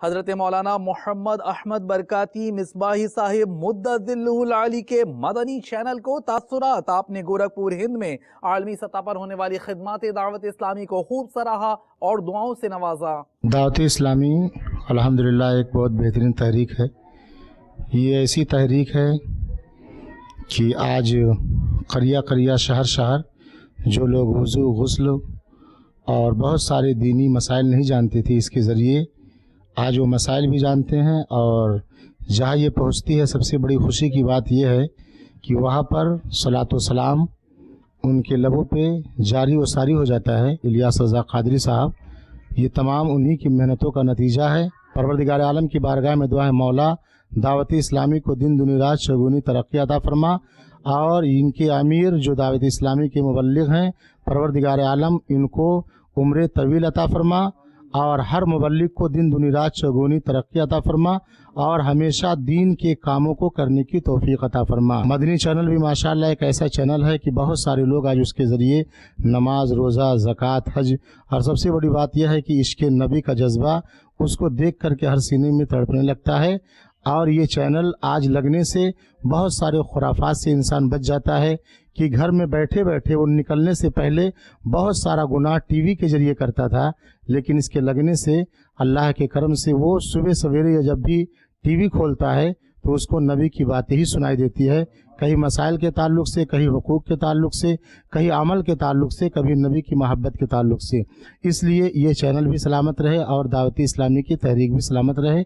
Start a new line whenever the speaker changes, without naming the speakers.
حضرت مولانا محمد احمد برکاتی مصباحی صاحب مدظلہ العالی کے مدنی چینل کو تاثرات آپ نے گورکھپور ہند میں عالمی سطح پر ہونے والی خدمات دعوت اسلامی کو خوب سراہا اور دعاؤں سے نوازا۔
دعوت اسلامی الحمدللہ ایک بہت بہترین تحریک ہے۔ یہ ایسی تحریک ہے کہ آج قریہ قریہ شہر شہر جو لوگ وضو غسل اور بہت سارے دینی مسائل نہیں جانتے تھے، اس کے ذریعے آج وہ مسائل بھی جانتے ہیں، اور جہاں یہ پہنچتی ہے سب سے بڑی خوشی کی بات یہ ہے کہ وہاں پر صلاۃ و سلام ان کے لبوں پہ جاری و ساری ہو جاتا ہے۔ الیاس رضا قادری صاحب، یہ تمام انہی کی محنتوں کا نتیجہ ہے۔ پروردگار عالم کی بارگاہ میں دعا ہے مولا دعوت اسلامی کو دن دنی رات چگونی ترقی عطا فرما، اور ان کے امیر جو دعوت اسلامی کے مبلغ ہیں پروردگار عالم ان کو عمر طویل عطا فرما، اور ہر مبلغ کو دن دنی رات چگونی ترقی عطا فرما، اور ہمیشہ دین کے کاموں کو کرنے کی توفیق عطا فرما۔ مدنی چینل بھی ماشاءاللہ ایک ایسا چینل ہے کہ بہت سارے لوگ آج اس کے ذریعے نماز روزہ زکوٰۃ حج، اور سب سے بڑی بات یہ ہے کہ عشق نبی کا جذبہ اس کو دیکھ کر کے ہر سینے میں تڑپنے لگتا ہے۔ اور یہ چینل آج لگنے سے بہت سارے خرافات سے انسان بچ جاتا ہے کہ گھر میں بیٹھے بیٹھے وہ نکلنے سے پہلے بہت سارا گناہ ٹی وی کے ذریعے کرتا تھا، لیکن اس کے لگنے سے اللہ کے کرم سے وہ صبح سویرے یا جب بھی ٹی وی کھولتا ہے تو اس کو نبی کی باتیں ہی سنائی دیتی ہے، کہیں مسائل کے تعلق سے، کہیں حقوق کے تعلق سے، کہیں عمل کے تعلق سے، کبھی نبی کی محبت کے تعلق سے۔ اس لیے یہ چینل بھی سلامت رہے اور دعوت اسلامی کی تحریک بھی سلامت رہے۔